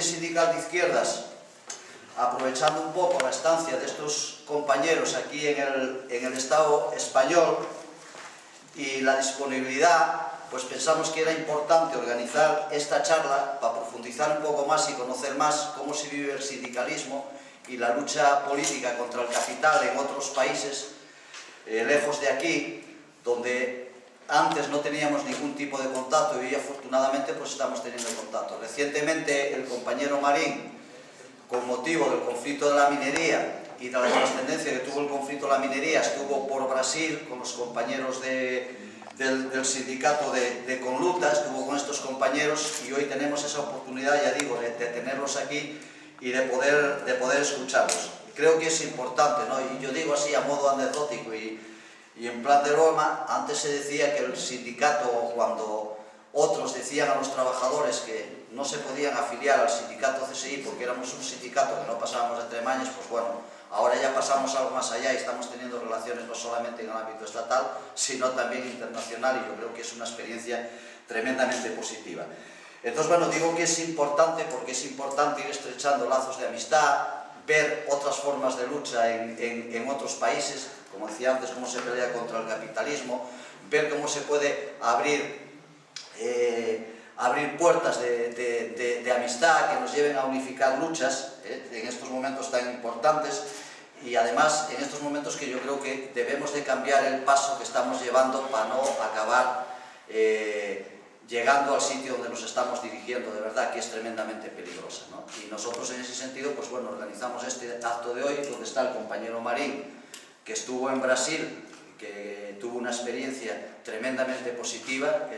Sindical de Izquierdas, aprovechando un poco la estancia de estos compañeros aquí en el Estado español y la disponibilidad, pues pensamos que era importante organizar esta charla para profundizar un poco más y conocer más cómo se vive el sindicalismo y la lucha política contra el capital en otros países, lejos de aquí, donde antes no teníamos ningún tipo de contacto y hoy afortunadamente pues estamos teniendo contacto. Recientemente el compañero Marín, con motivo del conflicto de la minería y de la trascendencia que tuvo el conflicto de la minería, estuvo por Brasil con los compañeros del sindicato de Conluta, estuvo con estos compañeros y hoy tenemos esa oportunidad, ya digo, de tenerlos aquí y de poder escucharlos. Creo que es importante, ¿no? Y yo digo así a modo anecdótico y en plan de broma, antes se decía que el sindicato, cuando otros decían a los trabajadores que no se podían afiliar al sindicato CSI porque éramos un sindicato que no pasábamos de tremañas, pues bueno, ahora ya pasamos algo más allá y estamos teniendo relaciones no solamente en el ámbito estatal, sino también internacional, y yo creo que es una experiencia tremendamente positiva. Entonces, bueno, digo que es importante porque es importante ir estrechando lazos de amistad, ver otras formas de lucha en otros países, como decía antes, cómo se pelea contra el capitalismo, ver cómo se puede abrir puertas de amistad que nos lleven a unificar luchas en estos momentos tan importantes, y además en estos momentos que yo creo que debemos de cambiar el paso que estamos llevando para no acabar llegando al sitio donde nos estamos dirigiendo, de verdad, que es tremendamente peligrosa, ¿no? Y nosotros en ese sentido, pues bueno, organizamos este acto de hoy donde está el compañero Marín, que estuvo en Brasil, que tuvo una experiencia tremendamente positiva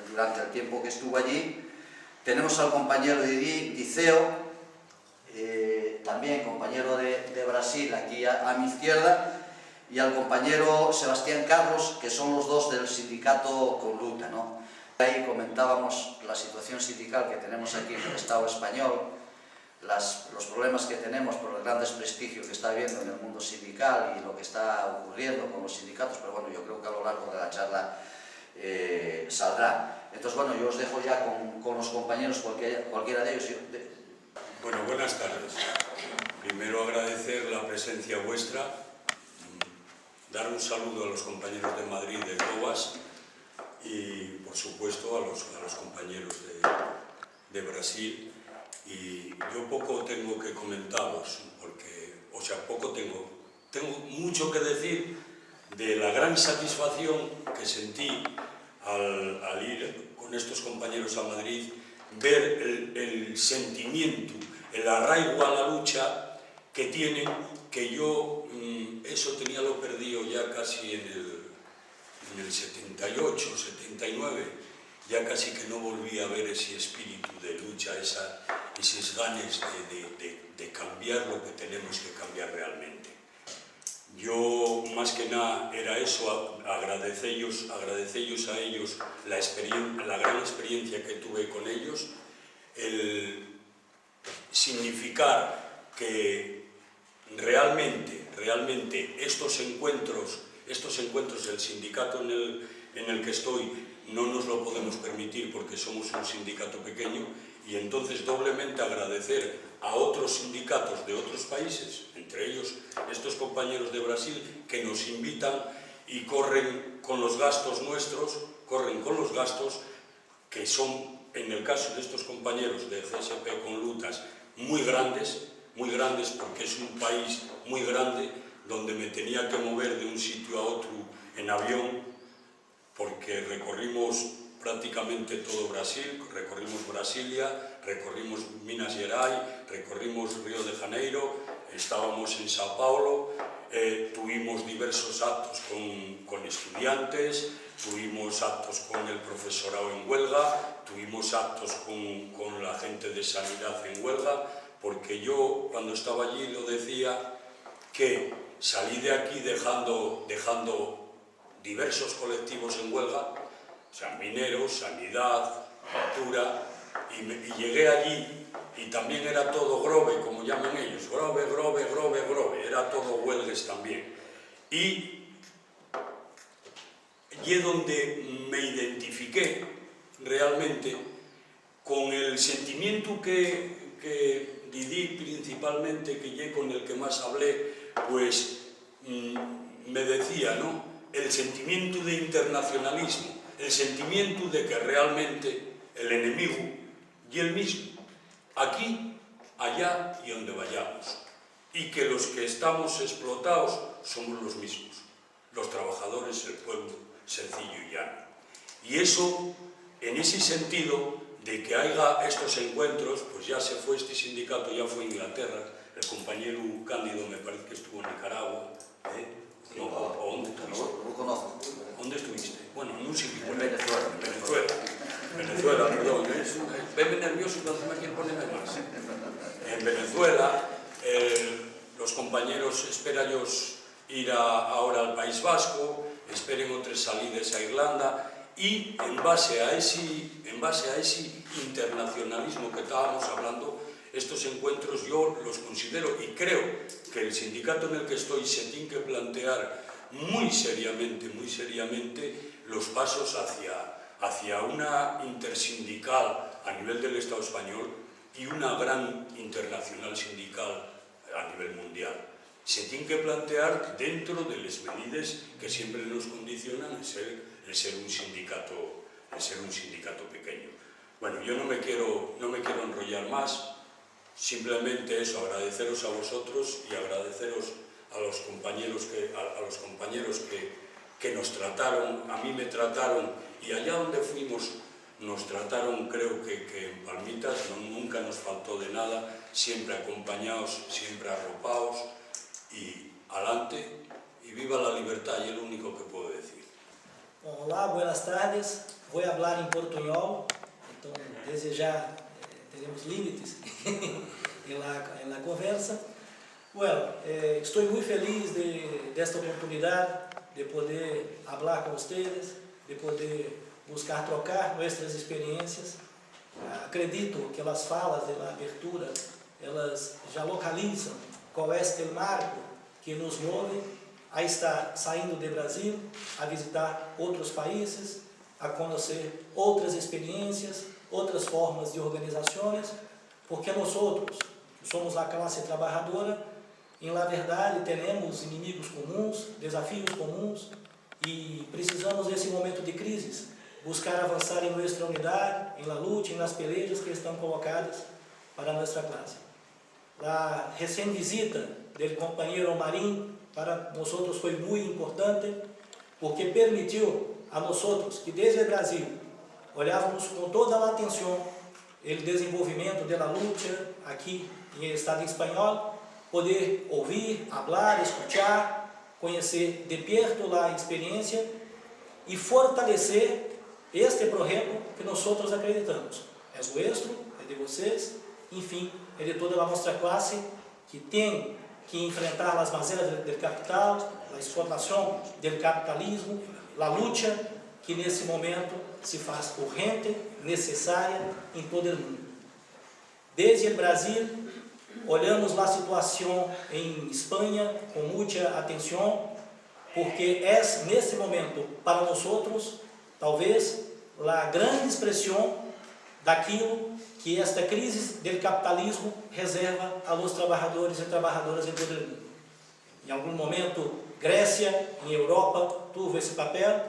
durante el tiempo que estuvo allí. Tenemos al compañero Diceo, también compañero de Brasil, aquí a mi izquierda, y al compañero Sebastián Carlos, que son los dos del sindicato Conluta, ¿no? Ahí comentábamos la situación sindical que tenemos aquí en el Estado español, los problemas que tenemos por el gran desprestigio que está habiendo en el mundo sindical y lo que está ocurriendo con los sindicatos, pero bueno, yo creo que a lo largo de la charla saldrá. Entonces, bueno, yo os dejo ya con los compañeros, cualquiera de ellos. Bueno, buenas tardes. Primero agradecer la presencia vuestra, dar un saludo a los compañeros de Madrid, de COAS, y por supuesto a los compañeros de Brasil. Y yo poco tengo que comentaros, porque, tengo mucho que decir de la gran satisfacción que sentí al ir con estos compañeros a Madrid, ver el sentimiento, el arraigo a la lucha que tienen, que yo eso lo perdido ya casi en el 78, 79, ya casi que no volví a ver ese espíritu de lucha, esos ganes de cambiar lo que tenemos que cambiar realmente. Yo, más que nada, era eso, agradecerles a ellos la gran experiencia que tuve con ellos, el significar que realmente estos encuentros del sindicato en el que estoy no nos lo podemos permitir porque somos un sindicato pequeño, y entonces doblemente agradecer a otros sindicatos de otros países, entre ellos estos compañeros de Brasil, que nos invitan y corren con los gastos nuestros, que son, en el caso de estos compañeros de CSP Conlutas, muy grandes, porque es un país muy grande, donde me tenía que mover de un sitio a otro en avión, porque recorrimos prácticamente todo Brasil, recorrimos Brasilia, recorrimos Minas Gerais, recorrimos Río de Janeiro, estábamos en Sao Paulo, tuvimos diversos actos con estudiantes, tuvimos actos con el profesorado en huelga, tuvimos actos con la gente de sanidad en huelga, porque yo cuando estaba allí lo decía, que salí de aquí dejando diversos colectivos en huelga, o sea, mineros, sanidad, cultura, y llegué allí y también era todo grove, como llaman ellos, grove, era todo huelgues también. Y es donde me identifiqué realmente con el sentimiento que que Didi principalmente, que lle con el que más hablé, pues me decía, ¿no?, el sentimiento de internacionalismo, el sentimiento de que realmente el enemigo y el mismo, aquí, allá y donde vayamos, y que los que estamos explotados somos los mismos, los trabajadores, el pueblo sencillo y llano. Y eso, en ese sentido de que haya estos encuentros, pues ya se fue este sindicato, ya fue a Inglaterra, el compañero Cándido me parece que estuvo en Nicaragua, No, ¿dónde estuviste? No conozco. ¿Dónde estuviste? Bueno, en un sitio. En Venezuela. Venezuela, perdón. Venme nervioso y no me quiero ponerme más. En Venezuela, los compañeros esperan ellos ir ahora al País Vasco, esperen otras salidas a Irlanda, y en base a ese internacionalismo que estábamos hablando, estos encuentros yo los considero, y creo que el sindicato en el que estoy se tiene que plantear muy seriamente los pasos hacia una intersindical a nivel del Estado español y una gran internacional sindical a nivel mundial. Se tiene que plantear dentro de las medidas que siempre nos condicionan el ser un sindicato pequeño. Bueno, yo no me quiero enrollar más. Simplemente eso, agradeceros a vosotros y agradeceros a los compañeros que nos trataron, a mí me trataron, y allá donde fuimos nos trataron, creo que en Palmitas, nunca nos faltó de nada, siempre acompañados, siempre arropados, y adelante, y viva la libertad, y es lo único que puedo decir. Olá, buenas tardes. Vou falar em portunhol, então desde já teremos límites na conversa. Bueno, estou muito feliz desta oportunidade de poder falar com vocês, de poder buscar trocar nossas experiências. Acredito que as falas da abertura, elas já localizam qual é o marco que nos move a estar saindo do Brasil, a visitar outros países, a conhecer outras experiências, outras formas de organizações, porque nós outros somos a classe trabalhadora, e na verdade temos inimigos comuns, desafios comuns, e precisamos nesse momento de crise buscar avançar em nossa unidade, em la luta, nas pelejas que estão colocadas para nossa classe. A recém-visita do companheiro Marim para nós outros foi muito importante, porque permitiu a nós outros que desde o Brasil olhávamos com toda a atenção o desenvolvimento da luta aqui em Estado espanhol, poder ouvir, falar, escutar, conhecer de perto a experiência e fortalecer este projeto que nós outros acreditamos. É nuestro, é de vocês, enfim, é de toda a nossa classe que tem que enfrentar as mazelas do capital, a explotação do capitalismo, a luta que nesse momento se faz urgente, necessária em todo o mundo. Desde o Brasil, olhamos a situação em Espanha com muita atenção, porque é nesse momento, para nós outros, talvez, a grande expressão daquilo que esta crise do capitalismo reserva a los trabalhadores e trabalhadoras em todo o mundo. Em algum momento, Grécia, em Europa, teve esse papel,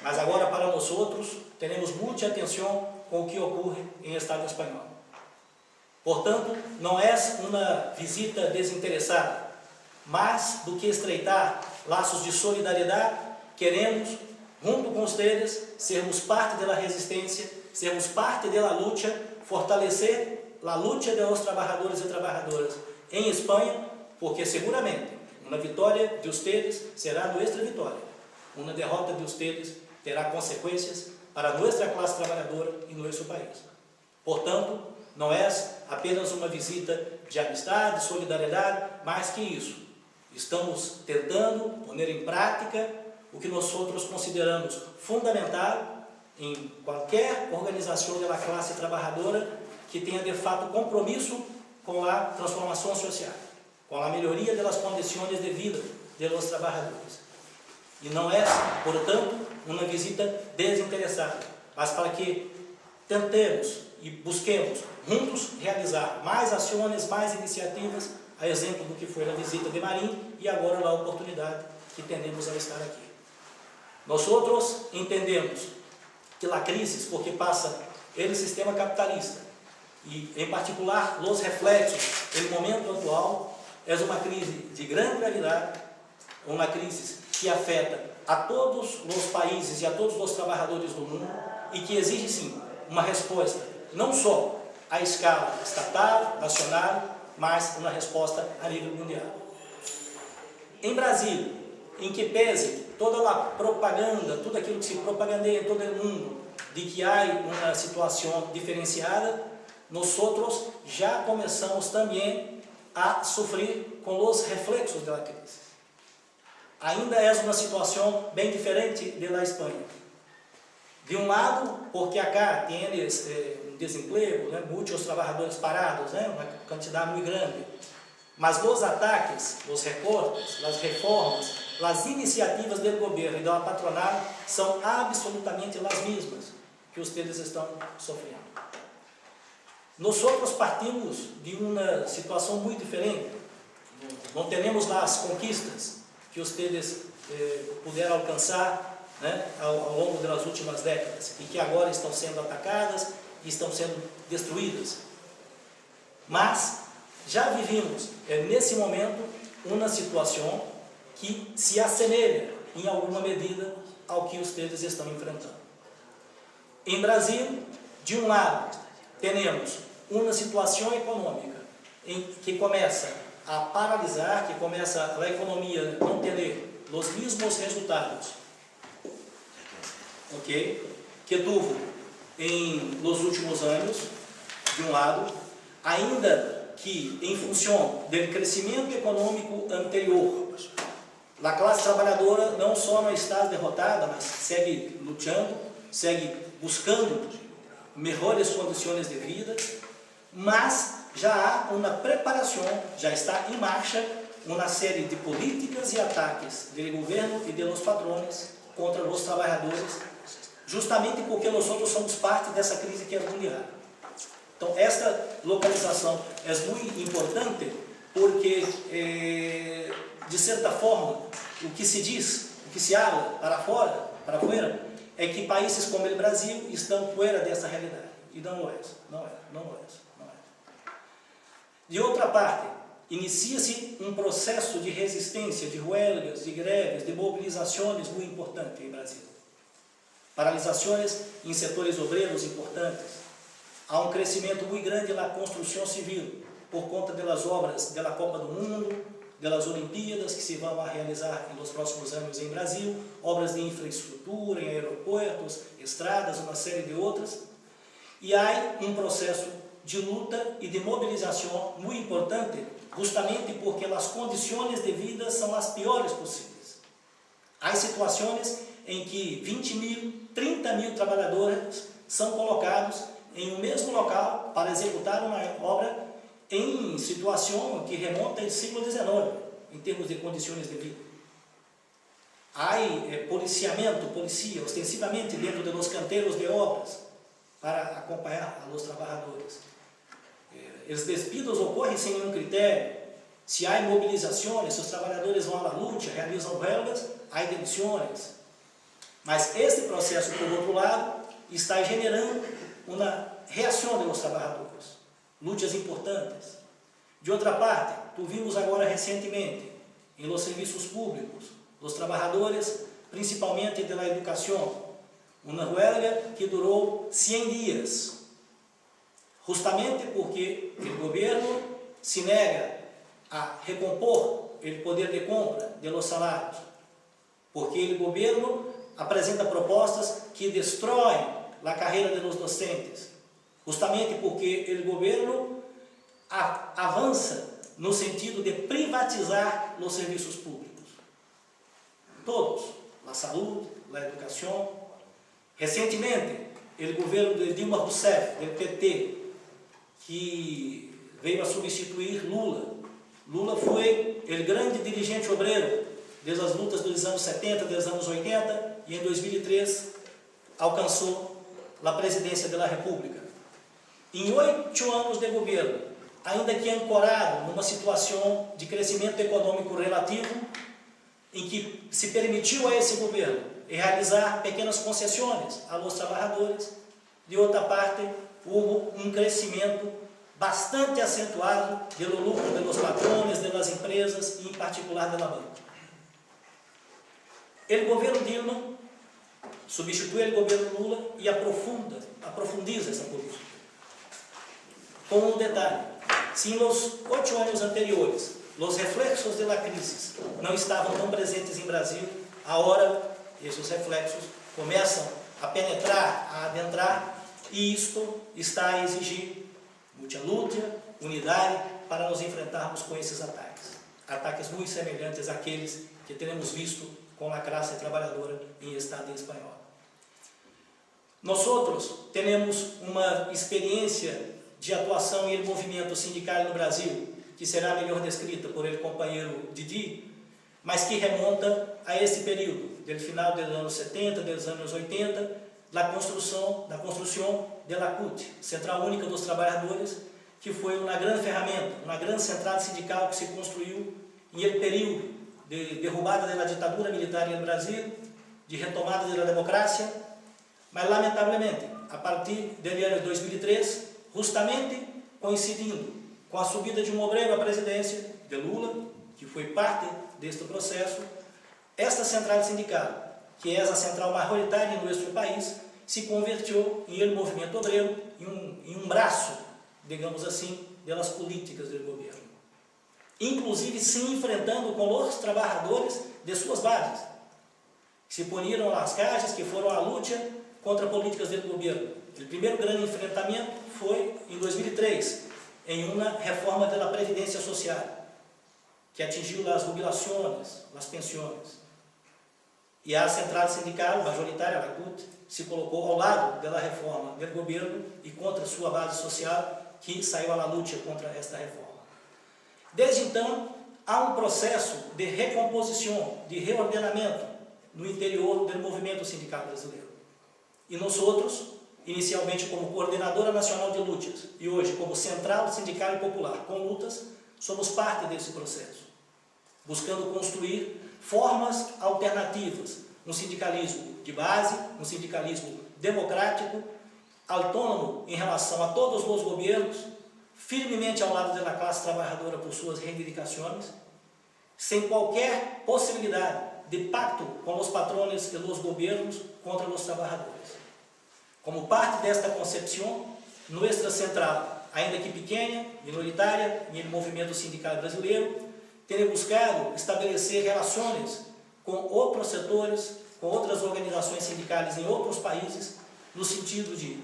mas agora para nós outros, temos muita atenção com o que ocorre em Estado espanhol. Portanto, não é uma visita desinteressada, mas do que estreitar laços de solidariedade, queremos, junto com vocês, sermos parte da resistência, sermos parte da luta, fortalecer a luta dos trabalhadores e trabalhadoras em Espanha, porque seguramente uma vitória de vocês será nossa vitória, uma derrota de vocês terá consequências para nossa classe trabalhadora e nosso país. Portanto, não é apenas uma visita de amistade, solidariedade, mais que isso. Estamos tentando pôr em prática o que nós outros consideramos fundamental em qualquer organização da classe trabalhadora que tenha de fato compromisso com a transformação social, com a melhoria das condições de vida dos trabalhadores. E não é, portanto, uma visita desinteressada, mas para que tentemos e busquemos juntos realizar mais ações, mais iniciativas, a exemplo do que foi a visita de Marim e agora a oportunidade que tendemos a estar aqui. Nós outros entendemos que a crise, porque passa o sistema capitalista, e em particular os reflexos no momento atual, é uma crise de grande gravidade, uma crise que afeta a todos os países e a todos os trabalhadores do mundo e que exige sim uma resposta, não só à escala estatal, nacional, mas uma resposta a nível mundial. Em Brasil, em que pese toda a propaganda, tudo aquilo que se propagandeia em todo o mundo, de que há uma situação diferenciada, nós outros já começamos também a sofrer com os reflexos da crise. Ainda é uma situação bem diferente da Espanha. De um lado, porque acá tem um desemprego, né, muitos trabalhadores parados, né, uma quantidade muito grande. Mas os ataques, os recortes, as reformas, as iniciativas do governo e da patronal são absolutamente as mesmas que vocês estão sofrendo. Nós outros partimos de uma situação muito diferente. Não temos lá as conquistas que vocês puderam alcançar, né, ao longo das últimas décadas e que agora estão sendo atacadas e estão sendo destruídas. Mas já vivimos nesse momento uma situação que se assemelha em alguma medida ao que vocês estão enfrentando. Em Brasil, de um lado, temos uma situação econômica em que começa a paralisar, que começa a economia não ter os mesmos resultados, ok? Que teve nos últimos anos, de um lado, ainda que em função do crescimento econômico anterior, a classe trabalhadora não só não está derrotada, mas segue lutando, segue buscando melhores condições de vida, mas já há uma preparação, já está em marcha uma série de políticas e ataques do governo e dos patrões contra os trabalhadores, justamente porque nós outros somos parte dessa crise que é mundial. Então, esta localização é muito importante porque, de certa forma, o que se diz, o que se habla para fora, é que países como o Brasil estão fora dessa realidade. E não é. De outra parte, inicia-se um processo de resistência, de huelgas, de greves, de mobilizações muito importante em Brasil. Paralisações em setores obreiros importantes. Há um crescimento muito grande na construção civil, por conta das obras da Copa do Mundo, das Olimpíadas, que se vão a realizar nos próximos anos em Brasil, obras de infraestrutura, em aeroportos, estradas, uma série de outras. E há um processo de luta e de mobilização muito importante, justamente porque as condições de vida são as piores possíveis. Há situações em que 20 mil, 30 mil trabalhadores são colocados em um mesmo local para executar uma obra em situação que remonta ao século XIX, em termos de condições de vida. Há polícia ostensivamente dentro dos canteiros de obras para acompanhar os trabalhadores. Os despidos ocorrem sem nenhum critério. Se há mobilizações, se os trabalhadores vão à luta, realizam huelgas, há demissões. Mas este processo, por outro lado, está generando uma reação dos trabalhadores. Lutas importantes. De outra parte, vimos agora recentemente, em los serviços públicos, os trabalhadores, principalmente da educação, uma huelga que durou 100 dias, justamente porque o governo se nega a recompor o poder de compra de los salários, porque o governo apresenta propostas que destroem a carreira de los docentes, justamente porque o governo avança no sentido de privatizar os serviços públicos. Todos, a saúde, a educação. Recentemente, o governo de Dilma Rousseff, do PT, que veio a substituir Lula. Lula foi o grande dirigente obreiro desde as lutas dos anos 70, dos anos 80, e em 2003 alcançou a presidência da República. Em 8 anos de governo, ainda que ancorado numa situação de crescimento econômico relativo, em que se permitiu a esse governo realizar pequenas concessões aos trabalhadores, de outra parte, houve um crescimento bastante acentuado do lucro dos patrones, das empresas e, em particular, da banca. O governo Dilma substitui o governo Lula e aprofundiza essa política. Com um detalhe: se nos 8 anos anteriores os reflexos da crise não estavam tão presentes em Brasil, agora esses reflexos começam a penetrar, a adentrar, e isto está a exigir muita luta, unidade, para nos enfrentarmos com esses ataques. Ataques muito semelhantes àqueles que temos visto com a classe trabalhadora em Estado espanhol. Nós temos uma experiência de atuação em movimento sindical no Brasil, que será melhor descrita por ele companheiro Didi, mas que remonta a esse período, do final dos anos 70, dos anos 80, da construção da CUT, Central Única dos Trabalhadores, que foi uma grande ferramenta, uma grande central sindical que se construiu em el período de derrubada da ditadura militar no Brasil, de retomada da democracia, mas lamentavelmente, a partir do ano 2003, justamente coincidindo com a subida de um obreiro à presidência de Lula, que foi parte deste processo, esta central sindical, que é a central majoritária em nosso país, se convertiu em movimento obreiro, em um braço, digamos assim, das políticas do governo. Inclusive se enfrentando com os trabalhadores de suas bases, que se poniram nas caixas, que foram à luta contra políticas do governo. O primeiro grande enfrentamento foi em 2003, em uma reforma da Previdência Social, que atingiu as jubilações, as pensões. E a central sindical majoritária, a CUT, se colocou ao lado da reforma do governo e contra sua base social, que saiu à luta contra esta reforma. Desde então, há um processo de recomposição, de reordenamento no interior do movimento sindical brasileiro. E nós inicialmente como Coordenadora Nacional de Lutas e hoje como Central Sindical e Popular com Lutas, somos parte desse processo, buscando construir formas alternativas, um sindicalismo de base, um sindicalismo democrático, autônomo em relação a todos os governos, firmemente ao lado da classe trabalhadora por suas reivindicações, sem qualquer possibilidade de pacto com os patrones e os governos contra os trabalhadores. Como parte desta concepção, nossa central, ainda que pequena, minoritária, no movimento sindical brasileiro, tem buscado estabelecer relações com outros setores, com outras organizações sindicais em outros países, no sentido de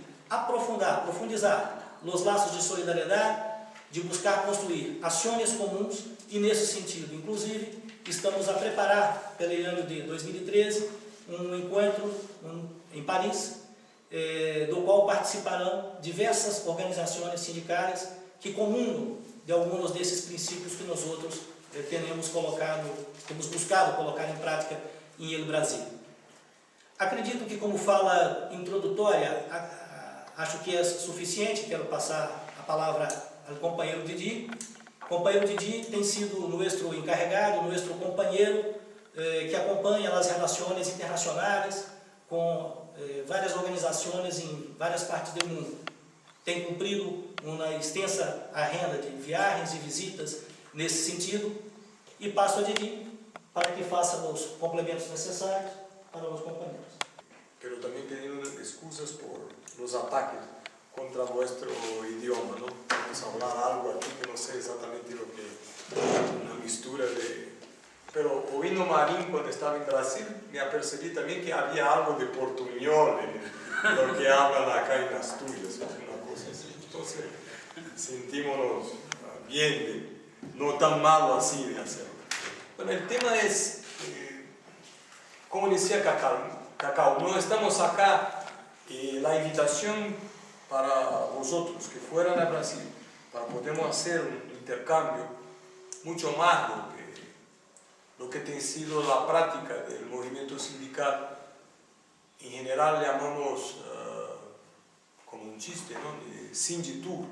profundizar os laços de solidariedade, de buscar construir ações comuns, e nesse sentido, inclusive, estamos a preparar, pelo ano de 2013, um encontro em Paris, do qual participarão diversas organizações sindicais que comungam de alguns desses princípios que nós temos buscado colocar em prática em el Brasil. Acredito que, como fala introdutória, acho que é suficiente. Quero passar a palavra ao companheiro Didi. O companheiro Didi tem sido nosso encarregado, nosso companheiro, que acompanha as relações internacionais com várias organizações em várias partes do mundo. Tem cumprido uma extensa agenda de viagens e visitas nesse sentido, e passo a Didi para que faça os complementos necessários para os companheiros. Pero también pidiendo excusas por los ataques contra nuestro idioma, ¿no? Vamos a hablar algo aquí que no sé exactamente lo que es, una mistura de... Pero oyendo Marín cuando estaba en Brasil, me apercibí también que había algo de portuñol en lo que hablan acá en Asturias, una cosa así. Entonces, sentímonos bien, no tan malo así de hacerlo. Bueno, el tema es, como decía Cacao, no estamos acá, la invitación para vosotros que fueran a Brasil, para poder hacer un intercambio mucho más lo que tiene sido la práctica del movimiento sindical. En general llamamos como un chiste, ¿no? De Sinditur,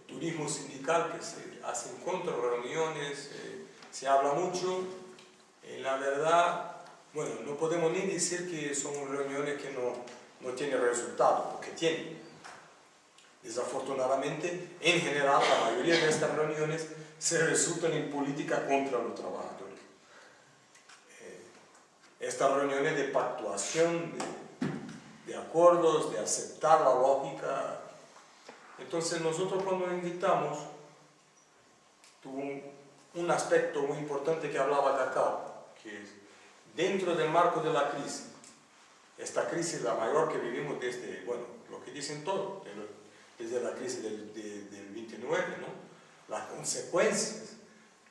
turismo sindical que se hace encuentros, reuniones, se habla mucho. La verdad, bueno, no podemos ni decir que son reuniones que no tienen resultado, porque tienen. Desafortunadamente, en general, la mayoría de estas reuniones se resultan en política contra los trabajadores. Estas reuniones de pactuación, de acuerdos, de aceptar la lógica. Entonces nosotros cuando invitamos, tuvo un aspecto muy importante que hablaba Cacao, que es dentro del marco de la crisis, esta crisis la mayor que vivimos desde, bueno, lo que dicen todos, desde la crisis del 29, ¿no? Las consecuencias,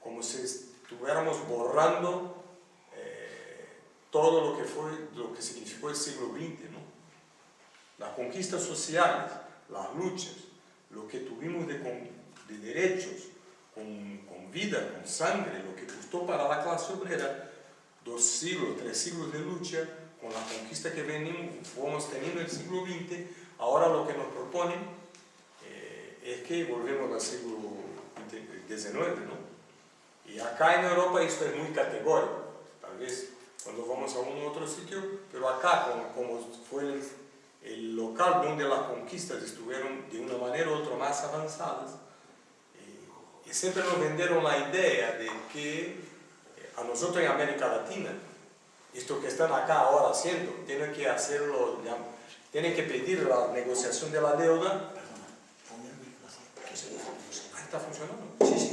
como si estuviéramos borrando todo lo que significó el siglo XX, ¿no? Las conquistas sociales, las luchas, lo que tuvimos de derechos, con vida, con sangre, lo que costó para la clase obrera, 2 siglos, 3 siglos de lucha, con la conquista que fuimos teniendo en el siglo XX, ahora lo que nos proponen es que volvemos al siglo XIX, ¿no? Y acá en Europa esto es muy categórico, tal vez cuando vamos a un otro sitio, pero acá, como fue el local donde las conquistas estuvieron de una manera u otra más avanzadas, y siempre nos vendieron la idea de que a nosotros en América Latina, esto que están acá ahora haciendo, tienen que hacerlo, tienen que pedir la negociación de la deuda. ¿Está funcionando? Sí.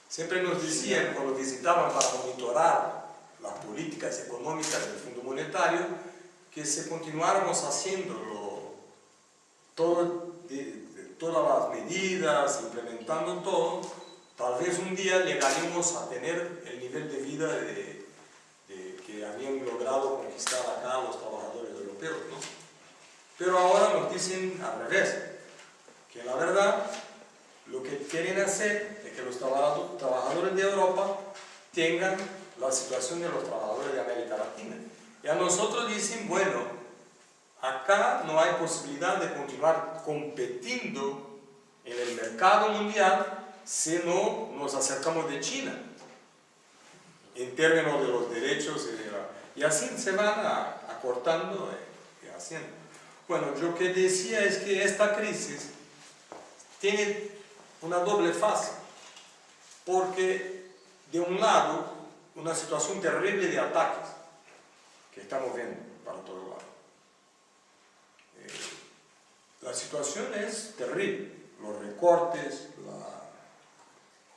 Siempre nos decían, cuando visitaban para monitorar las políticas económicas del Fondo Monetario, que si continuáramos haciéndolo todas las medidas, implementando todo, tal vez un día llegaríamos a tener el nivel de vida que habían logrado conquistar acá los trabajadores europeos, ¿no? Pero ahora nos dicen al revés, que la verdad lo que quieren hacer es que los trabajadores de Europa tengan la situación de los trabajadores de América Latina. Y a nosotros dicen, bueno, acá no hay posibilidad de continuar compitiendo en el mercado mundial si no nos acercamos de China, en términos de los derechos y así se van acortando y haciendo. Bueno, yo que decía es que esta crisis tiene una doble fase, porque de un lado, una situación terrible de ataques que estamos viendo para todo lado. La situación es terrible, los recortes,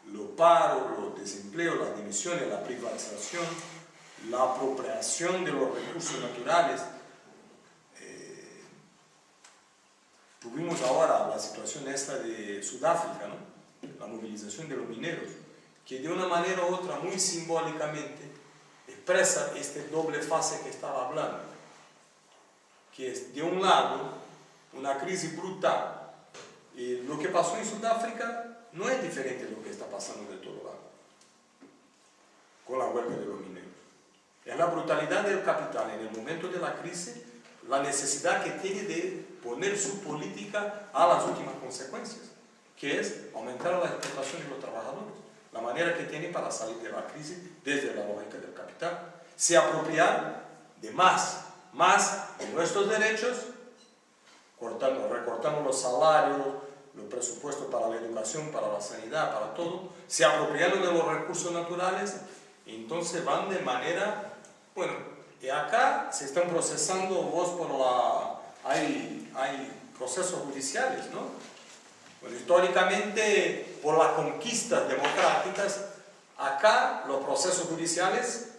los paros, los desempleos, las dimisiones, la privatización, la apropiación de los recursos naturales. Tuvimos ahora la situación esta de Sudáfrica, ¿no? La movilización de los mineros, que de una manera u otra, muy simbólicamente, expresa esta doble fase que estaba hablando, que es de un lado una crisis brutal. Y lo que pasó en Sudáfrica no es diferente de lo que está pasando de todo lado, con la huelga de los mineros. Es la brutalidad del capital en el momento de la crisis, la necesidad que tiene de poner su política a las últimas consecuencias, que es aumentar la explotación de los trabajadores, la manera que tiene para salir de la crisis desde la lógica del capital, se apropiar de más de nuestros derechos, recortando los salarios, los presupuestos para la educación, para la sanidad, para todo, se apropiando de los recursos naturales, y entonces van de manera, bueno, y acá se están procesando hay procesos judiciales, ¿no? Bueno, históricamente, por las conquistas democráticas, acá los procesos judiciales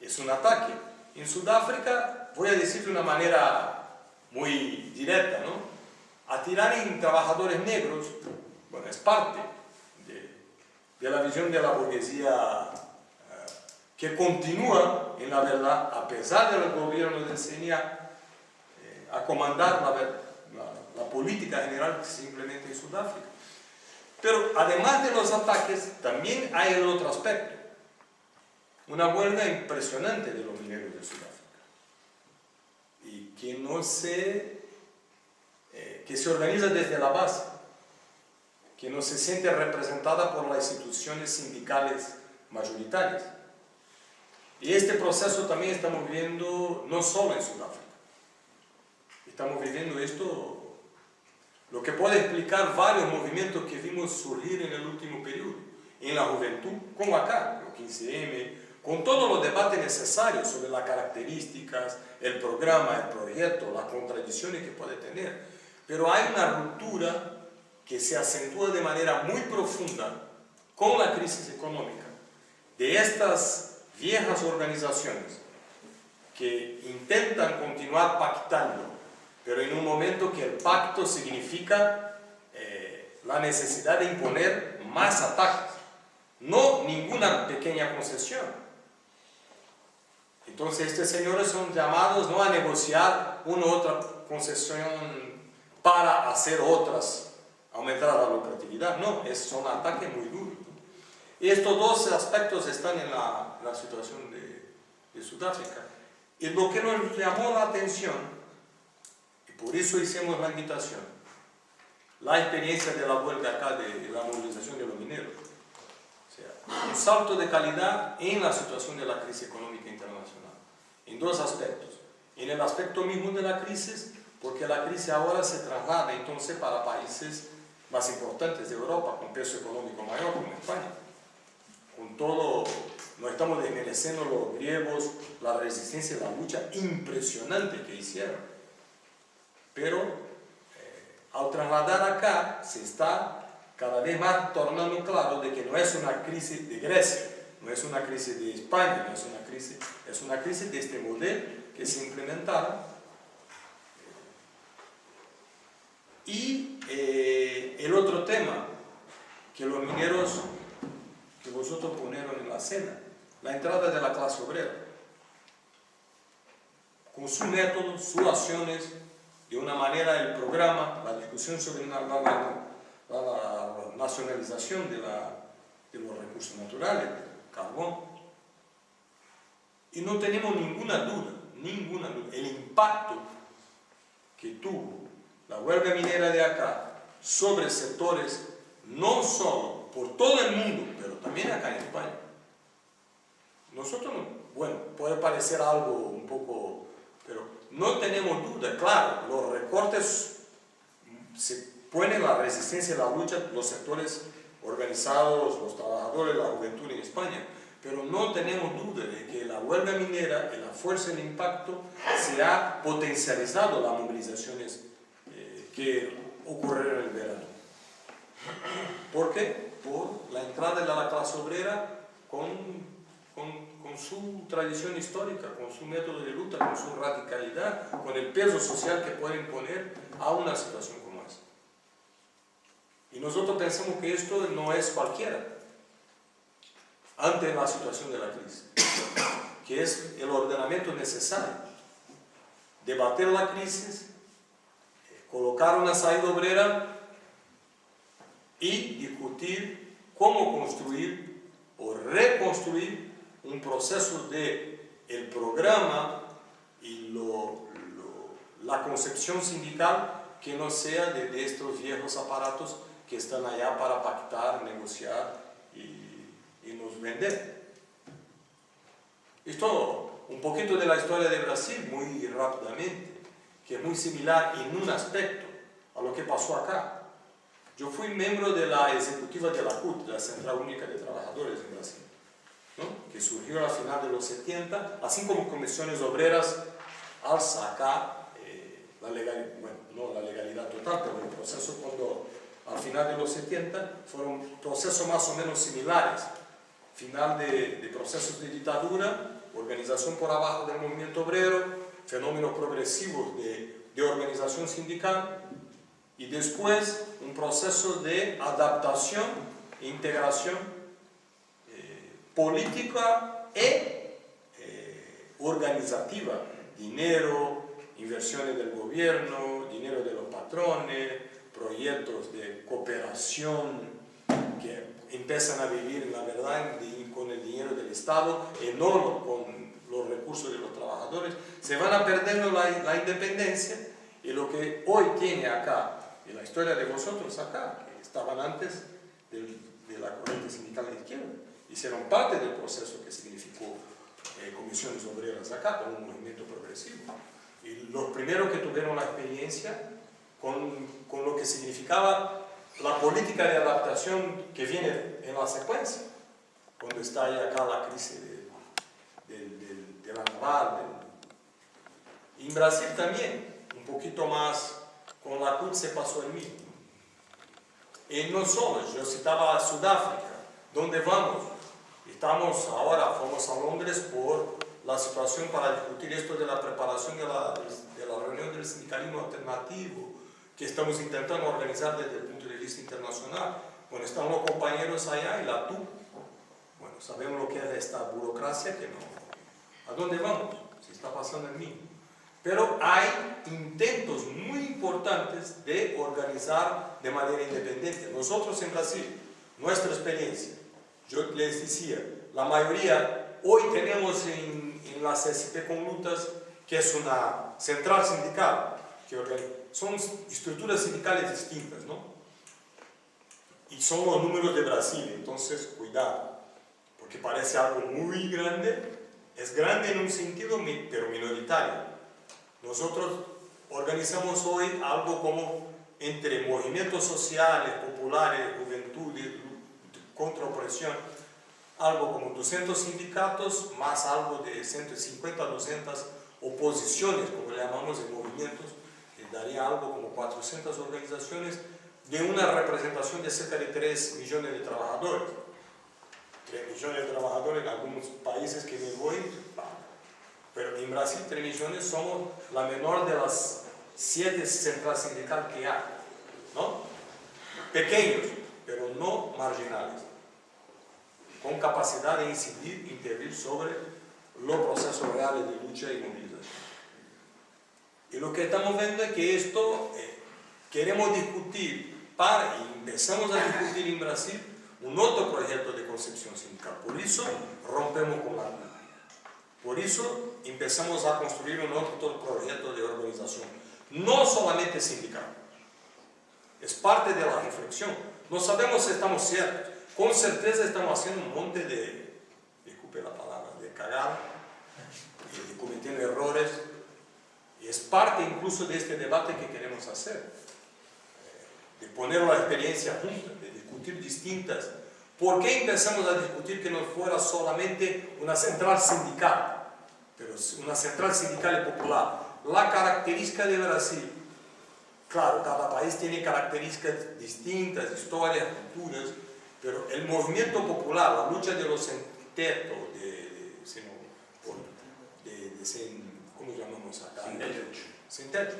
es un ataque. En Sudáfrica, voy a decir de una manera muy directa, ¿no? Atirar en trabajadores negros, bueno, es parte de la visión de la burguesía que continúa, en la verdad, a pesar del gobierno del CNA, a comandar la política general que se implementa en Sudáfrica. Pero además de los ataques, también hay el otro aspecto. Una huelga impresionante de los mineros de Sudáfrica. y que no que se organiza desde la base, que no se siente representada por las instituciones sindicales mayoritarias. Y este proceso también estamos viendo no solo en Sudáfrica. Estamos viviendo esto, lo que puede explicar varios movimientos que vimos surgir en el último periodo, en la juventud, como acá, los 15M, con todos los debates necesarios sobre las características, el programa, el proyecto, las contradicciones que puede tener. Pero hay una ruptura que se acentúa de manera muy profunda con la crisis económica de estas viejas organizaciones que intentan continuar pactando, pero en un momento que el pacto significa la necesidad de imponer más ataques, no ninguna pequeña concesión. Entonces estos señores son llamados no a negociar una u otra concesión para hacer otras, aumentar la lucratividad, no, son ataques muy duros. Y estos dos aspectos están en la situación de Sudáfrica. Y lo que nos llamó la atención, y por eso hicimos la invitación, la experiencia de la huelga acá, de la movilización de los mineros. O sea, un salto de calidad en la situación de la crisis económica internacional, en dos aspectos. En el aspecto mismo de la crisis, porque la crisis ahora se traslada entonces para países más importantes de Europa, con peso económico mayor, como España. Con todo, no estamos desmereciendo los griegos, la resistencia y la lucha impresionante que hicieron. Pero al trasladar acá, se está cada vez más tornando claro de que no es una crisis de Grecia, no es una crisis de España, no es una crisis de este modelo que se implementaron. Y el otro tema que los mineros que vosotros ponieron en la escena, la entrada de la clase obrera, con su método, sus acciones, de una manera el programa, la discusión sobre la nacionalización de los recursos naturales, el carbón. Y no tenemos ninguna duda, el impacto que tuvo la huelga minera de acá sobre sectores, no solo por todo el mundo, pero también acá en España. Nosotros, bueno, puede parecer algo un poco, pero no tenemos duda, claro, los recortes se ponen la resistencia y la lucha, los sectores organizados, los trabajadores, la juventud en España, pero no tenemos duda de que la huelga minera, en la fuerza y el impacto, se ha potencializado las movilizaciones que ocurrieron en el verano. ¿Por qué? Por la entrada de la clase obrera con su tradición histórica, con su método de lucha, con su radicalidad, con el peso social que pueden poner a una situación como esa. Y nosotros pensamos que esto no es cualquiera ante la situación de la crisis, que es el ordenamiento necesario, debatir la crisis, colocar una salida obrera y discutir cómo construir o reconstruir un proceso de el programa y la concepción sindical que no sea de estos viejos aparatos que están allá para pactar, negociar y nos vender. Esto, un poquito de la historia de Brasil, muy rápidamente, que es muy similar en un aspecto a lo que pasó acá. Yo fui miembro de la ejecutiva de la CUT, de la Central Única de Trabajadores en Brasil, ¿no? Que surgió a final de los 70, así como comisiones obreras, al sacar la legalidad, bueno, no la legalidad total, pero el proceso cuando al final de los 70 fueron procesos más o menos similares, final de procesos de dictadura, organización por abajo del movimiento obrero, fenómenos progresivos de organización sindical y después un proceso de adaptación e integración política e organizativa, dinero, inversiones del gobierno, dinero de los patrones, proyectos de cooperación que empiezan a vivir, la verdad, con el dinero del Estado y no con los los recursos de los trabajadores, se van a perder la independencia, y lo que hoy tiene acá, y la historia de vosotros acá, que estaban antes de la corriente sindical de izquierda, hicieron parte del proceso que significó comisiones obreras acá, como un movimiento progresivo. Y los primeros que tuvieron la experiencia con lo que significaba la política de adaptación que viene en la secuencia, cuando está ahí acá la crisis de la naval. Y en Brasil también, un poquito más, con la CUT se pasó el mismo. Y no solo, yo citaba a Sudáfrica, ¿dónde vamos? Estamos ahora, fuimos a Londres por la situación para discutir esto de la preparación de la reunión del sindicalismo alternativo, que estamos intentando organizar desde el punto de vista internacional. Bueno, están los compañeros allá y la TUC. Bueno, sabemos lo que es esta burocracia, que no. ¿A dónde vamos? Se está pasando el mismo. Pero hay intentos muy importantes de organizar de manera independiente. Nosotros en Brasil, nuestra experiencia, yo les decía, la mayoría, hoy tenemos en la CSP con Lutas, que es una central sindical, que son estructuras sindicales distintas, ¿no? Y son los números de Brasil, entonces cuidado, porque parece algo muy grande, es grande en un sentido, pero minoritario. Nosotros organizamos hoy algo como entre movimientos sociales, populares, juventudes, contra opresión, algo como 200 sindicatos, más algo de 150 a 200 oposiciones, como le llamamos en movimientos, que daría algo como 400 organizaciones, de una representación de cerca de 3 millones de trabajadores. 3 millones de trabajadores en algunos países que me voy, pero en Brasil 3 millones somos la menor de las 7 centrales sindicales que hay, ¿no? Pequeños, pero no marginales, con capacidad de incidir, intervenir sobre los procesos reales de lucha y movilización. Y lo que estamos viendo es que esto queremos discutir y empezamos a discutir en Brasil un otro proyecto de concepción sindical. Por eso rompemos con la CUT. Por eso empezamos a construir un otro proyecto de organización, no solamente sindical. Es parte de la reflexión. No sabemos si estamos ciertos. Con certeza estamos haciendo un monte de, disculpe la palabra, de cagar, de cometer errores. Y es parte incluso de este debate que queremos hacer. De poner la experiencia junta, de discutir distintas. ¿Por qué empezamos a discutir que no fuera solamente una central sindical, pero una central sindical y popular? La característica de Brasil, claro, cada país tiene características distintas, historias, culturas, pero el movimiento popular, la lucha de los sin-techo, ¿cómo llamamos acá? Sin techo.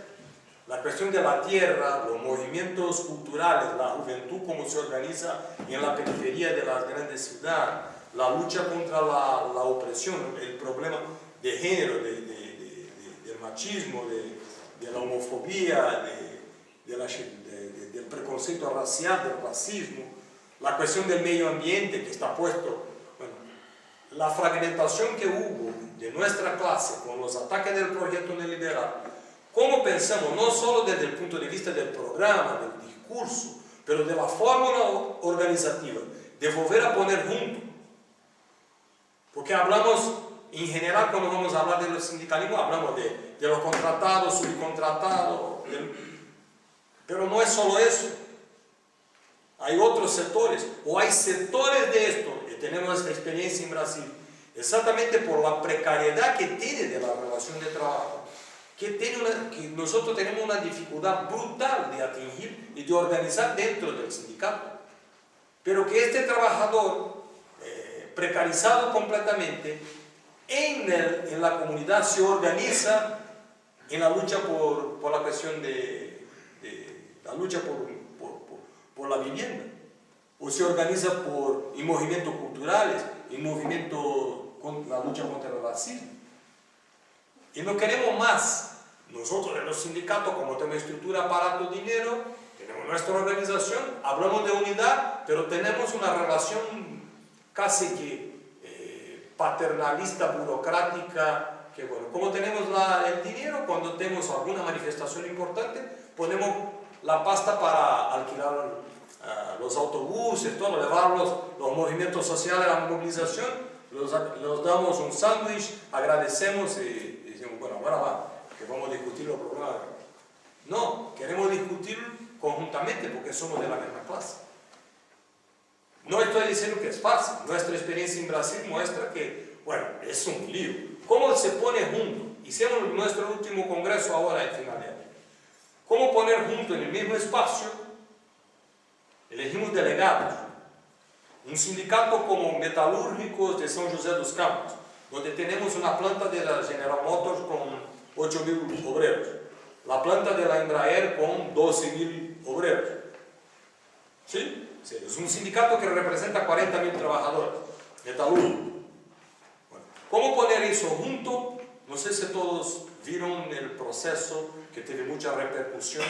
La cuestión de la tierra, los movimientos culturales, la juventud, cómo se organiza en la periferia de las grandes ciudades, la lucha contra la opresión, el problema de género, del machismo, de la homofobia, del preconcepto racial, del racismo, la cuestión del medio ambiente que está puesto. Bueno, la fragmentación que hubo de nuestra clase con los ataques del proyecto neoliberal. ¿Cómo pensamos? No solo desde el punto de vista del programa, del discurso, pero de la fórmula organizativa, de volver a poner junto. Porque hablamos, en general, cuando vamos a hablar de los sindicalismos, hablamos de los contratados, subcontratados, pero no es solo eso. Hay otros sectores, o hay sectores de esto, y tenemos esta experiencia en Brasil, exactamente por la precariedad que tiene de la relación de trabajo, que nosotros tenemos una dificultad brutal de atingir y de organizar dentro del sindicato. Pero que este trabajador, precarizado completamente, en la comunidad se organiza en la lucha por la cuestión la lucha por la vivienda, o se organiza en movimientos culturales, en la lucha contra el racismo. Y no queremos más. Nosotros en los sindicatos, como tenemos estructura, aparato, dinero, tenemos nuestra organización, hablamos de unidad, pero tenemos una relación casi que paternalista, burocrática, que bueno, como tenemos el dinero, cuando tenemos alguna manifestación importante, ponemos la pasta para alquilar los autobuses, todo, llevar los movimientos sociales a la movilización, los damos un sándwich, agradecemos y decimos, bueno, ahora va, que vamos a discutir los problemas. No, queremos discutir conjuntamente porque somos de la misma clase. No estoy diciendo que es fácil, nuestra experiencia en Brasil muestra que, bueno, es un lío. ¿Cómo se pone junto? Hicimos nuestro último congreso ahora en final de año. ¿Cómo poner junto en el mismo espacio? Elegimos delegados. Un sindicato como Metalúrgicos de São José dos Campos, donde tenemos una planta de la General Motors con 8.000 obreros, la planta de la Embraer con 12.000 obreros. ¿Sí? Sí, es un sindicato que representa 40.000 trabajadores, metalúrgicos. Bueno, ¿cómo poner eso junto? No sé si todos vieron el proceso que tiene mucha repercusión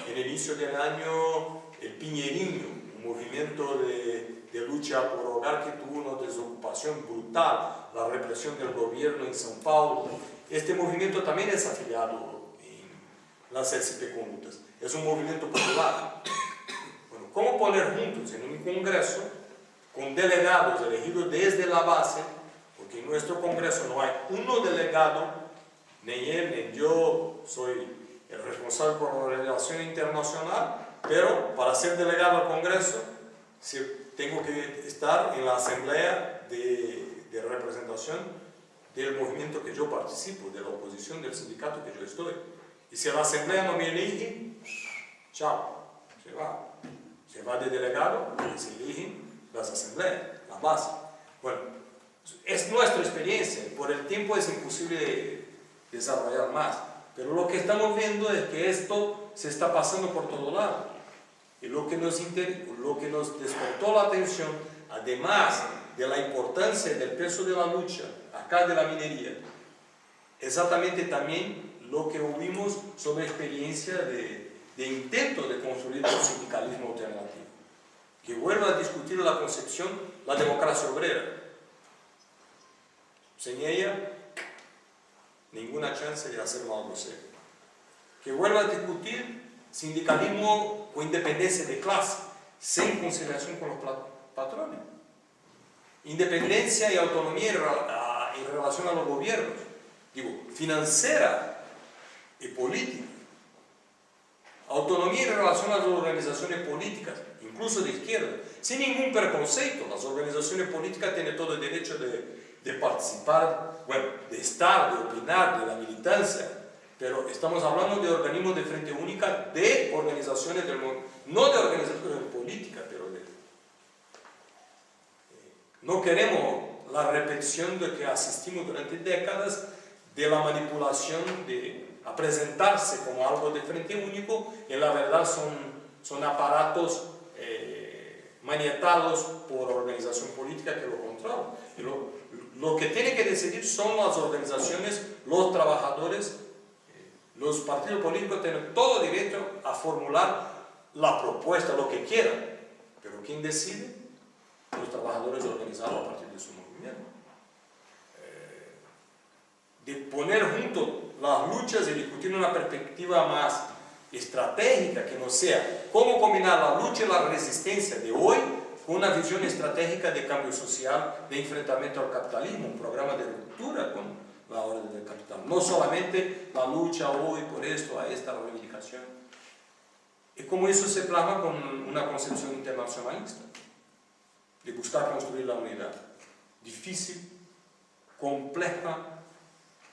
en el inicio del año, el Pinheirinho, un movimiento de lucha por hogar que tuvo una desocupación brutal, la represión del gobierno en São Paulo. Este movimiento también es afiliado en las SCP Conductas, es un movimiento popular. Bueno, ¿cómo poner juntos en un congreso con delegados elegidos desde la base? Porque en nuestro congreso no hay uno delegado, ni él ni yo soy el responsable por la relación internacional, pero para ser delegado al congreso tengo que estar en la asamblea de representación del movimiento que yo participo, de la oposición del sindicato que yo estoy. Y si la asamblea no me elige, chao, se va de delegado y se eligen las asambleas, la base. Bueno, es nuestra experiencia, por el tiempo es imposible desarrollar más, pero lo que estamos viendo es que esto se está pasando por todo lado. Y lo que nos despertó la atención, además de la importancia del peso de la lucha acá de la minería, exactamente también lo que oímos sobre experiencia de intento de construir un sindicalismo alternativo, que vuelva a discutir la concepción, la democracia obrera. Sin ella, ninguna chance de hacer algo serio. Que vuelva a discutir sindicalismo con independencia de clase, sin conciliación con los patrones. Independencia y autonomía en relación a los gobiernos, digo, financiera y política. Autonomía en relación a las organizaciones políticas, incluso de izquierda, sin ningún preconceito. Las organizaciones políticas tienen todo el derecho de participar, bueno, de estar, de opinar, de la militancia, pero estamos hablando de organismos de frente única, de organizaciones del mundo, no de organizaciones políticas, pero no queremos la repetición de que asistimos durante décadas de la manipulación a presentarse como algo de frente único, y en la verdad son aparatos maniatados por organización política que lo controlan. Y lo que tiene que decidir son las organizaciones, los trabajadores. Los partidos políticos tienen todo derecho a formular la propuesta, lo que quieran, pero ¿quién decide? Los trabajadores organizados a partir de su movimiento. De poner juntos las luchas y discutir una perspectiva más estratégica, que no sea cómo combinar la lucha y la resistencia de hoy con una visión estratégica de cambio social, de enfrentamiento al capitalismo, un programa de ruptura con la orden del capital. No solamente la lucha hoy por esto, a esta reivindicación. Y como eso se plasma con una concepción internacionalista, de buscar construir la unidad. Difícil, compleja,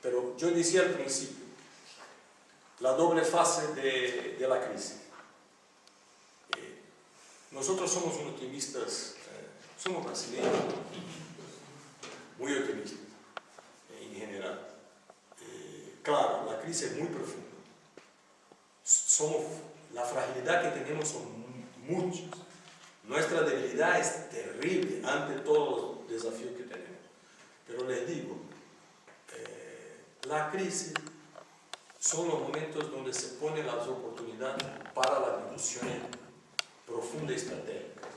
pero yo decía al principio, la doble fase de la crisis. Nosotros somos optimistas, somos brasileños, muy optimistas en general. Claro, la crisis es muy profunda. La fragilidad que tenemos son muchos. Nuestra debilidad es terrible ante todos los desafíos que tenemos. Pero les digo, la crisis son los momentos donde se ponen las oportunidades para las discusiones profundas y estratégicas.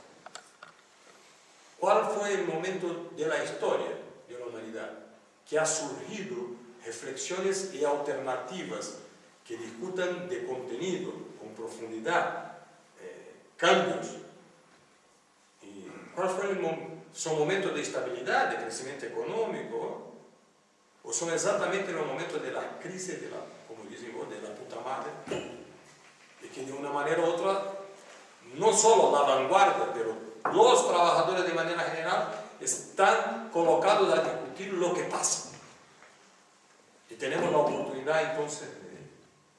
¿Cuál fue el momento de la historia de la humanidad actualidad, que ha surgido reflexiones y alternativas que discutan de contenido, con profundidad, cambios. ¿Y cuál fue son momentos de estabilidad, de crecimiento económico? ¿O son exactamente los momentos de la crisis, de la, como dicen vos, de la puta madre? Y que de una manera u otra, no solo la vanguardia, pero los trabajadores de manera general están colocados a discutir lo que pasa. Y tenemos la oportunidad entonces de...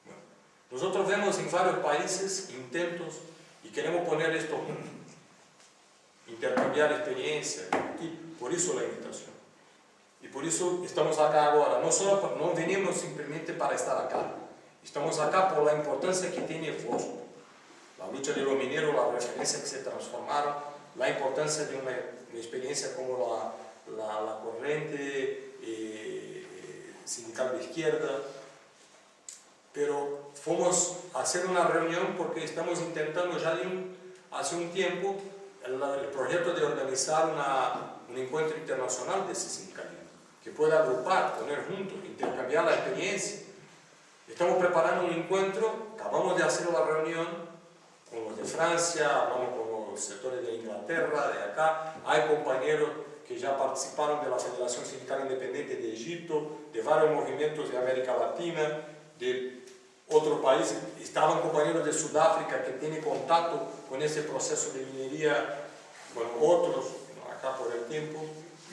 Bueno, nosotros vemos en varios países intentos y queremos poner esto juntos, intercambiar experiencias, y por eso la invitación. Y por eso estamos acá ahora. No venimos simplemente para estar acá. Estamos acá por la importancia que tiene el fósforo. La lucha de los mineros, la referencia que se transformaron, la importancia de una experiencia como la corriente sindical de izquierda. Pero fuimos a hacer una reunión porque estamos intentando ya hace un tiempo el proyecto de organizar un encuentro internacional de ese sindicalismo, que pueda agrupar, poner juntos, intercambiar la experiencia. Estamos preparando un encuentro, acabamos de hacer una reunión con los de Francia, hablamos con los sectores de Inglaterra, de acá, hay compañeros que ya participaron de la Federación Sindical Independiente de Egipto, de varios movimientos de América Latina, de otros países, estaban compañeros de Sudáfrica que tienen contacto con ese proceso de minería, bueno, otros, acá por el tiempo,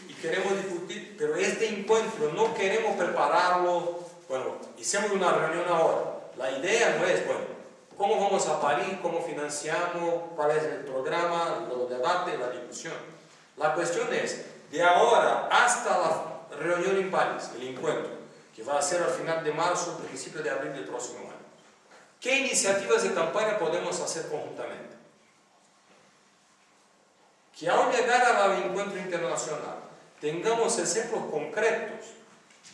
y queremos discutir, pero este encuentro no queremos prepararlo, bueno, hicimos una reunión ahora, la idea no es, bueno, ¿cómo vamos a París? ¿Cómo financiamos? ¿Cuál es el programa? Los debates, la discusión. La cuestión es, de ahora hasta la reunión en París, el encuentro, que va a ser al final de marzo, principio de abril del próximo año. ¿Qué iniciativas de campaña podemos hacer conjuntamente? Que al llegar al encuentro internacional tengamos ejemplos concretos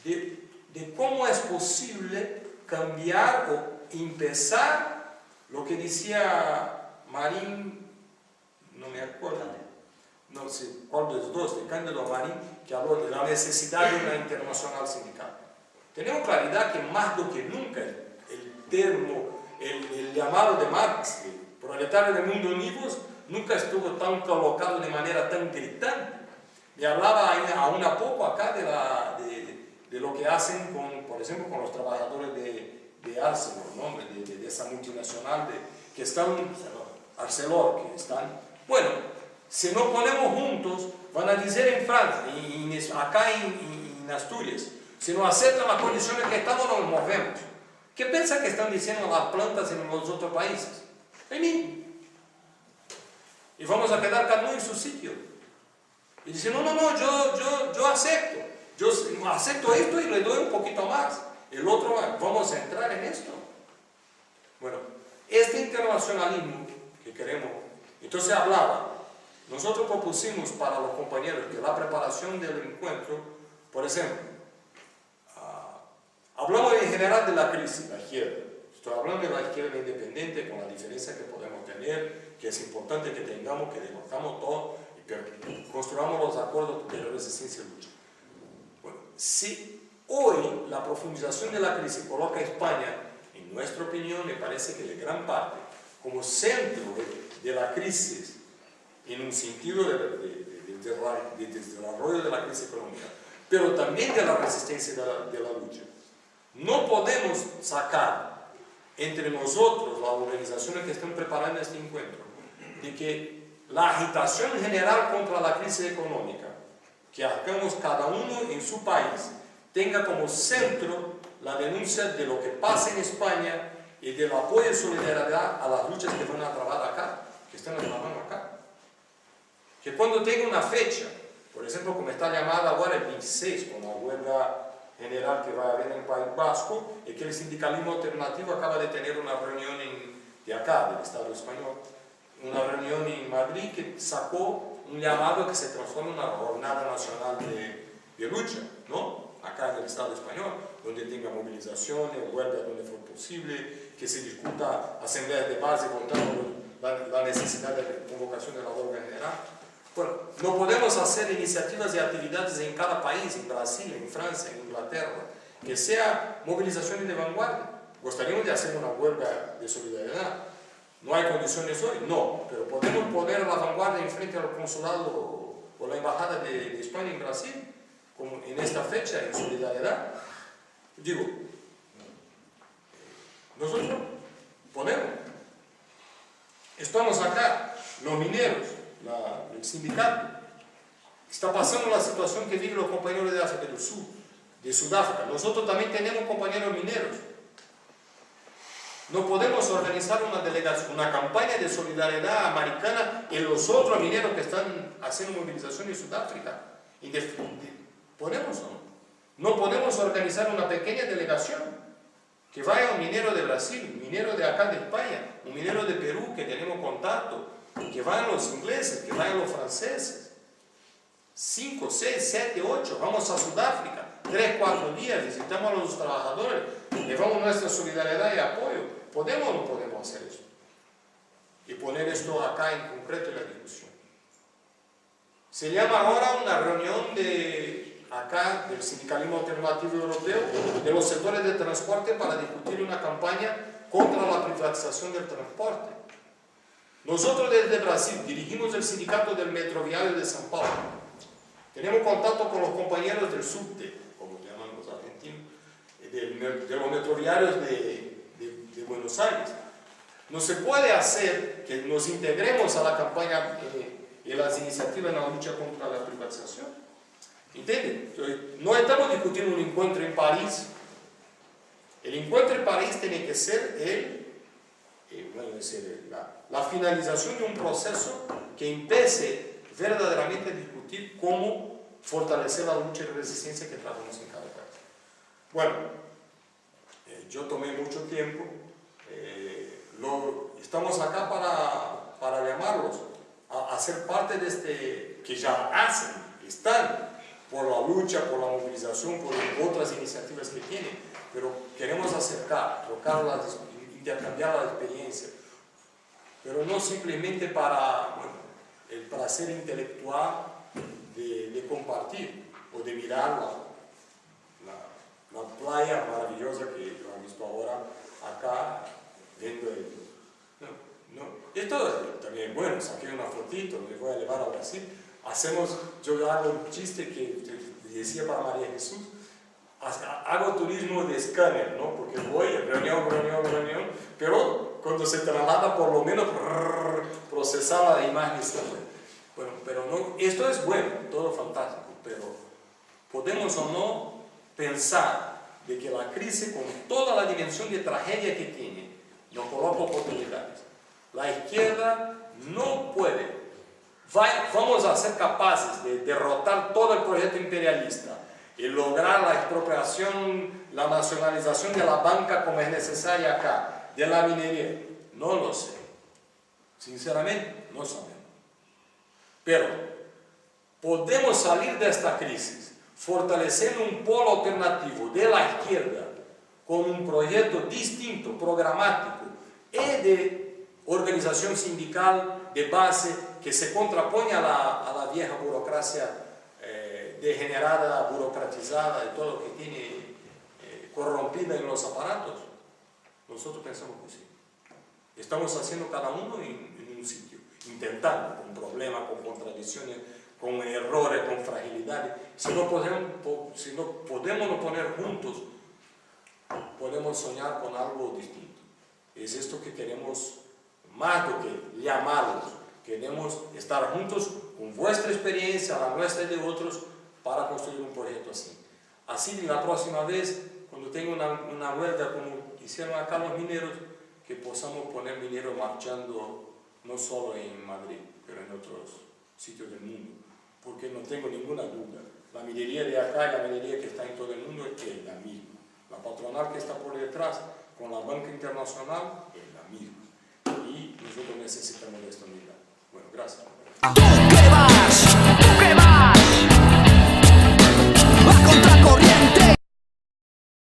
de cómo es posible cambiar o empezar lo que decía Marín, no me acuerdo, no sé cuál de los dos, de Cándido Marín, que habló de la necesidad de una internacional sindical. Tenemos claridad que más do que nunca el termo, el llamado de Marx, el proletario del mundo univos, nunca estuvo tan colocado de manera tan gritante. Me hablaba aún a poco acá de lo que hacen, por ejemplo, con los trabajadores de Arcelor, ¿no? de esa multinacional que están, Arcelor, que están, bueno, si no ponemos juntos, van a decir en Francia, acá en Asturias, si no aceptan las condiciones que estamos, nos movemos. ¿Qué piensan que están diciendo las plantas en los otros países? Vení. Y vamos a quedar cada uno en su sitio. Y dicen, no, yo acepto. Yo acepto esto y le doy un poquito más. El otro, vamos a entrar en esto. Bueno, este internacionalismo que queremos, entonces hablaba, nosotros propusimos para los compañeros que la preparación del encuentro, por ejemplo, hablamos en general de la crisis, la izquierda. Estoy hablando de la izquierda independiente con la diferencia que podemos tener, que es importante que tengamos, que debatamos todo y que construyamos los acuerdos de resistencia y lucha. Bueno, si hoy la profundización de la crisis coloca a España, en nuestra opinión, me parece que de gran parte, como centro de la crisis, en un sentido de desarrollo de la crisis económica, pero también de la resistencia de la lucha. No podemos sacar entre nosotros, las organizaciones que están preparando este encuentro, de que la agitación general contra la crisis económica, que hagamos cada uno en su país, tenga como centro la denuncia de lo que pasa en España y del apoyo y solidaridad a las luchas que van a trabajar acá, que están trabajando acá. Que cuando tenga una fecha, por ejemplo, como está llamada ahora el 26, con la huelga general que va a haber en el País Vasco, y que el sindicalismo alternativo acaba de tener una reunión de acá, del Estado español, una reunión en Madrid que sacó un llamado que se transforma en una jornada nacional de lucha, ¿no? Acá en el Estado español, donde tenga movilizaciones, huelgas donde fue posible, que se discuta asambleas de base votando la necesidad de convocación de la huelga general. Bueno, no podemos hacer iniciativas y actividades en cada país, en Brasil, en Francia, en Inglaterra, que sea movilizaciones de vanguardia. Gustaríamos de hacer una huelga de solidaridad. ¿No hay condiciones hoy? No, pero podemos poner la vanguardia en frente al consulado o la embajada de España en Brasil, como en esta fecha, en solidaridad. Digo, nosotros ponemos. Estamos acá, los mineros, el sindicato. Está pasando la situación que viven los compañeros de África del Sur, de Sudáfrica. Nosotros también tenemos compañeros mineros. No podemos organizar una delegación, una campaña de solidaridad americana en los otros mineros que están haciendo movilización en Sudáfrica. ¿Podemos o no? No podemos organizar una pequeña delegación que vaya un minero de Brasil, un minero de acá de España, un minero de Perú que tenemos contacto, que vayan los ingleses, que vayan los franceses. 5, 6, 7, 8, vamos a Sudáfrica, 3, 4 días, visitamos a los trabajadores, llevamos nuestra solidaridad y apoyo. ¿Podemos o no podemos hacer eso? Y poner esto acá en concreto en la discusión. Se llama ahora una reunión acá del sindicalismo alternativo europeo de los sectores de transporte para discutir una campaña contra la privatización del transporte. Nosotros desde Brasil dirigimos el sindicato del Metroviario de São Paulo. Tenemos contacto con los compañeros del subte, como llaman los argentinos, de los metroviarios de Buenos Aires. No se puede hacer que nos integremos a la campaña y las iniciativas en la lucha contra la privatización. ¿Entienden? No estamos discutiendo un encuentro en París. El encuentro en París tiene que ser la finalización de un proceso que empiece verdaderamente a discutir cómo fortalecer la lucha de resistencia que trabajamos en cada país. Bueno, yo tomé mucho tiempo. Estamos acá para llamarlos a ser parte de este, que ya hacen, están por la lucha, por la movilización, por otras iniciativas que tienen, pero queremos acercar, intercambiar la experiencia, pero no simplemente para el placer intelectual de compartir o de mirar la playa maravillosa que yo he visto ahora acá, viendo esto también es bueno, saqué una fotito, me voy a llevar a Brasil. Yo hago un chiste que decía para María Jesús, hago turismo de escáner, ¿no? Porque voy a reunión, pero cuando se traslada por lo menos procesar la imagen. Bueno, pero no, esto es bueno, todo fantástico, pero podemos o no pensar de que la crisis, con toda la dimensión de tragedia que tiene, nos coloca oportunidades. La izquierda no puede. Vamos a ser capaces de derrotar todo el proyecto imperialista y lograr la expropiación, la nacionalización de la banca como es necesaria acá, de la minería. No lo sé. Sinceramente, no sabemos. Pero podemos salir de esta crisis fortaleciendo un polo alternativo de la izquierda con un proyecto distinto, programático y de organización sindical de base que se contrapone a la vieja burocracia degenerada, burocratizada y todo lo que tiene corrompida en los aparatos. Nosotros pensamos que sí. Estamos haciendo cada uno en un sitio, intentando, con problemas, con contradicciones, con errores, con fragilidades. Si no podemos nos poner juntos, podemos soñar con algo distinto. Es esto que queremos, más do que llamarlos. Queremos estar juntos con vuestra experiencia, la nuestra y de otros, para construir un proyecto así. Así, la próxima vez, cuando tenga una huelga como hicieron acá los mineros, que podamos poner mineros marchando no solo en Madrid, pero en otros sitios del mundo. Porque no tengo ninguna duda, la minería de acá y la minería que está en todo el mundo es la misma. La patronal que está por detrás, con la banca internacional, es la misma. Y nosotros necesitamos de esta unidad. Bueno, gracias.